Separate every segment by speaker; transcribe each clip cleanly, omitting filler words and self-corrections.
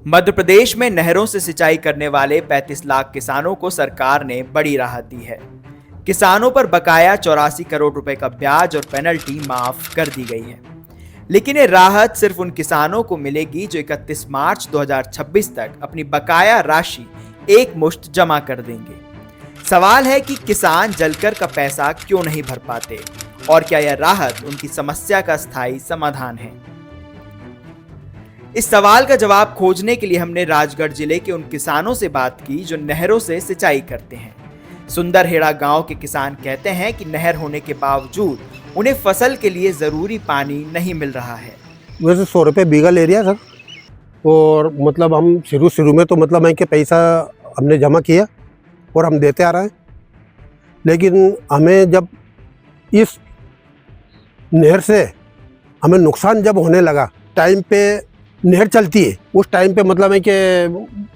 Speaker 1: मध्य प्रदेश में नहरों से सिंचाई करने वाले 35 लाख किसानों को सरकार ने बड़ी राहत दी है। किसानों पर बकाया 84 करोड़ रुपए का ब्याज और पेनल्टी माफ कर दी गई है। लेकिन ये राहत सिर्फ उन किसानों को मिलेगी जो 31 मार्च 2026 तक अपनी बकाया राशि एक मुश्त जमा कर देंगे। सवाल है कि किसान जलकर का पैसा क्यों नहीं भर पाते और क्या यह राहत उनकी समस्या का स्थायी समाधान है। इस सवाल का जवाब खोजने के लिए हमने राजगढ़ जिले के उन किसानों से बात की जो नहरों से सिंचाई करते हैं। सुंदरहेड़ा गांव के किसान कहते हैं कि नहर होने के बावजूद उन्हें फसल के लिए जरूरी पानी नहीं मिल रहा है।
Speaker 2: वैसे 100 रुपये बीघा ले रिया सर, और मतलब हम शुरू में तो मतलब है कि पैसा हमने जमा किया और हम देते आ रहे हैं, लेकिन हमें जब इस नहर से हमें नुकसान जब होने लगा, टाइम पे नहर चलती है उस टाइम पे मतलब है कि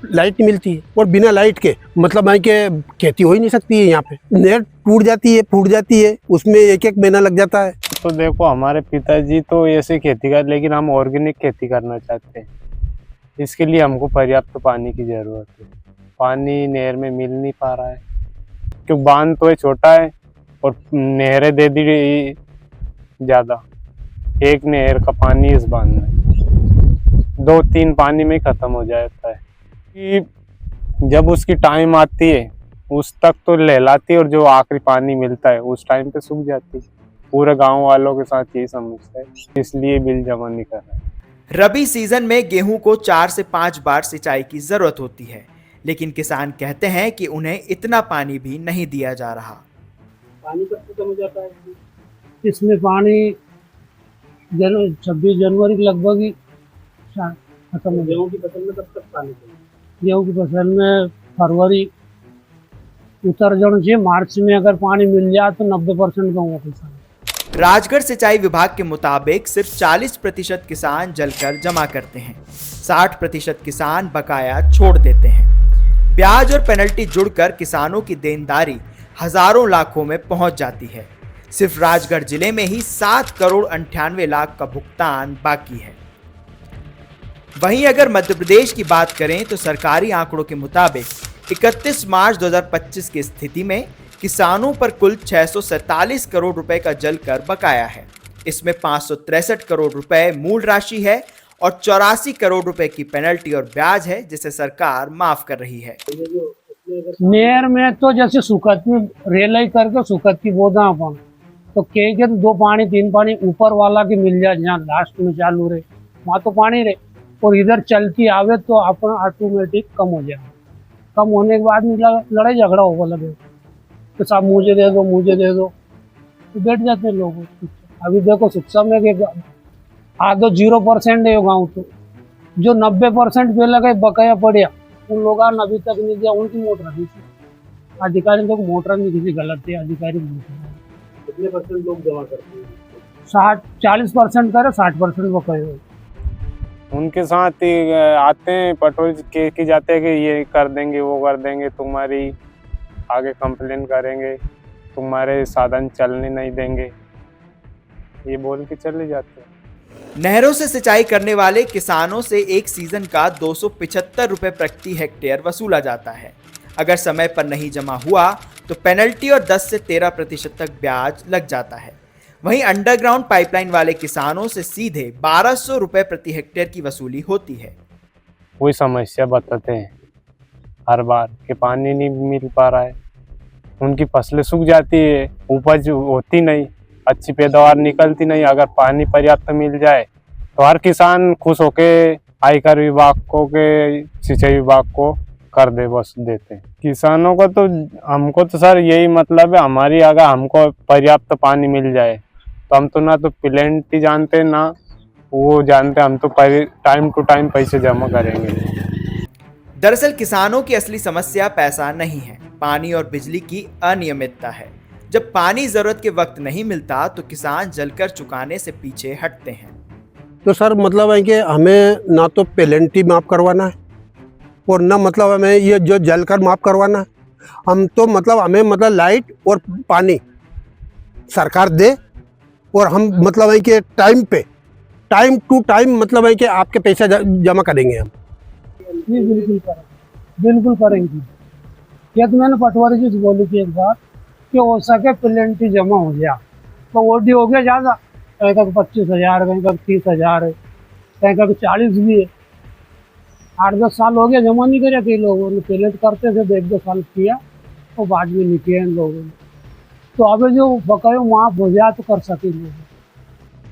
Speaker 2: लाइट नहीं मिलती है, और बिना लाइट के मतलब है कि खेती हो ही नहीं सकती है। यहाँ पे नहर टूट जाती है, फूट जाती है, उसमें एक महीना लग जाता है।
Speaker 3: तो देखो, हमारे पिताजी तो ऐसे खेती कर, लेकिन हम ऑर्गेनिक खेती करना चाहते हैं। इसके लिए हमको पर्याप्त पानी की ज़रूरत है। पानी नहर में मिल नहीं पा रहा है क्योंकि बांध तो छोटा है और नहरें दे दी ज़्यादा। एक नहर का पानी इस बांध में 2-3 पानी में ख़त्म हो जाता है कि जब उसकी टाइम आती है उस तक तो लहलाती है, और जो आखिरी पानी मिलता है उस टाइम पे सूख जाती है। पूरे गांव वालों के साथ यही समस्या है, इसलिए बिल जमा नहीं कर रहे।
Speaker 1: रबी सीजन में गेहूं को 4 से 5 बार सिंचाई की जरूरत होती है, लेकिन किसान कहते हैं कि उन्हें इतना पानी भी नहीं दिया जा रहा।
Speaker 4: पानी कब खत्म हो जाता है? इसमें पानी 26 जनवरी के लगभग ही खत्म हो। गेहूँ की फसल में कब तक पानी चाहिए? गेहूँ की फसल में फरवरी उतर जाना चाहिए। मार्च में अगर पानी मिल जाए तो 90% गेहूँ फसल।
Speaker 1: राजगढ़ सिंचाई विभाग के मुताबिक सिर्फ 40% किसान जलकर जमा करते हैं, 60% किसान बकाया छोड़ देते हैं। ब्याज और पेनल्टी जुड़कर किसानों की देनदारी हजारों लाखों में पहुंच जाती है। सिर्फ राजगढ़ जिले में ही 7 करोड़ 98 लाख का भुगतान बाकी है। वहीं अगर मध्य प्रदेश की बात करें तो सरकारी आंकड़ों के मुताबिक 31 मार्च 2025 की स्थिति में किसानों पर कुल 647 करोड़ रुपए का जलकर बकाया है। इसमें 563 करोड़ रुपए मूल राशि है और 84 करोड़ रुपए की पेनल्टी और ब्याज है, जिसे सरकार माफ कर रही है।
Speaker 4: नहर में तो जैसे सुखत में रेलाई करके सुखत की बोदा अपन तो के 2 पानी 3 पानी ऊपर वाला के मिल जाए, जहाँ लास्ट में चालू रहे वहाँ तो पानी रहे, और इधर चलती आवे तो अपन ऑटोमेटिक कम हो जाए। कम होने के बाद लड़ाई झगड़ा होगा लगे तो साहब मुझे दे दो मुझे दे दो, तो बैठ जाते हैं लोग। अभी देखो सुखसा में आधो 0% है गाँव, तो जो 90% पहले का बकाया पड़ा उन लोगों ने अभी तक नहीं दिया। उनकी मोटर दी थी अधिकारी तो मोटर नहीं किसी गलत है अधिकारी। कितने % लोग जमा करते हैं? 40% करे, 60% बकाया।
Speaker 3: उनके साथ ही आते हैं, पटोरी के जाते हैं कि ये कर देंगे वो कर देंगे, तुम्हारी आगे कंप्लेन करेंगे, तुम्हारे साधन चलने नहीं देंगे, ये बोल के चले जाते हैं।
Speaker 1: नहरों से सिंचाई करने वाले किसानों से एक सीजन का 275 रुपए प्रति हेक्टेयर वसूला जाता है। अगर समय पर नहीं जमा हुआ तो पेनल्टी और 10 से 13% तक ब्याज लग जाता है। वहीं अंडरग्राउंड पाइपलाइन वाले किसानों से सीधे 1200 रुपए प्रति हेक्टेयर की वसूली होती है।
Speaker 3: कोई समस्या बताते हैं हर बार कि पानी नहीं मिल पा रहा है, उनकी फसलें सूख जाती है, उपज होती नहीं, अच्छी पैदावार निकलती नहीं। अगर पानी पर्याप्त मिल जाए तो हर किसान खुश होके आयकर विभाग को के सिंचाई विभाग को कर दे बस देते हैं। किसानों को तो हमको तो सर यही मतलब है, हमारी अगर हमको पर्याप्त पानी मिल जाए तो हम तो ना तो पेनल्टी जानते ना वो जानते, हम तो टाइम टू टाइम पैसे जमा करेंगे।
Speaker 1: दरअसल किसानों की असली समस्या पैसा नहीं है, पानी और बिजली की अनियमितता है। जब पानी जरूरत के वक्त नहीं मिलता तो किसान जलकर चुकाने से पीछे हटते हैं।
Speaker 2: तो सर मतलब है कि हमें ना तो पेनल्टी माफ़ करवाना है और ना मतलब हमें ये जो जलकर माफ़ करवाना है। हम तो मतलब हमें मतलब लाइट और पानी सरकार दे, और हम मतलब है कि टाइम पे टाइम टू टाइम मतलब है कि आपके पैसा जमा करेंगे हम।
Speaker 4: जी बिल्कुल करेंगे, बिल्कुल करेंगे। ये तो मैंने पटवारी जी से बोली थी एक बार कि हो सके प्लेंटी जमा हो गया तो ओडी हो गया ज़्यादा, कहीं का 25,000, कहीं का 30,000 है, कहीं का 40 भी है। 8-10 साल हो गया जमा नहीं करे कई लोगों ने, पहले तो करते थे, 1-2 साल किया तो बाद में नहीं किया इन लोगों ने। तो अब जो बकाया माफ हो जाए तो कर सके लोग।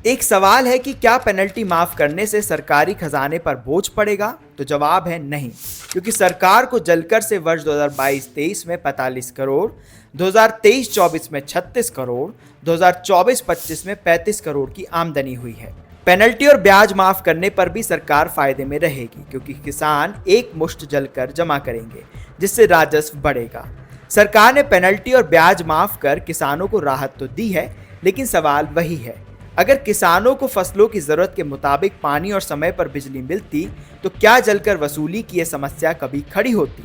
Speaker 1: एक सवाल है कि क्या पेनल्टी माफ करने से सरकारी खजाने पर बोझ पड़ेगा? तो जवाब है नहीं, क्योंकि सरकार को जलकर से वर्ष 2022-23 में 45 करोड़, 2023-24 में 36 करोड़, 2024-25 में 35 करोड़ की आमदनी हुई है। पेनल्टी और ब्याज माफ करने पर भी सरकार फायदे में रहेगी, क्योंकि किसान एक मुश्त जलकर जमा करेंगे, जिससे राजस्व बढ़ेगा। सरकार ने पेनल्टी और ब्याज माफ कर किसानों को राहत तो दी है, लेकिन सवाल वही है, अगर किसानों को फसलों की जरूरत के मुताबिक पानी और समय पर बिजली मिलती तो क्या जलकर वसूली की यह समस्या कभी खड़ी होती?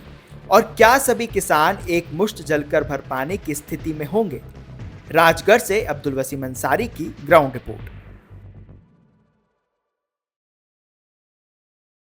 Speaker 1: और क्या सभी किसान एक मुश्त जलकर भर पाने की स्थिति में होंगे? राजगढ़ से अब्दुल वसीम अंसारी की ग्राउंड रिपोर्ट।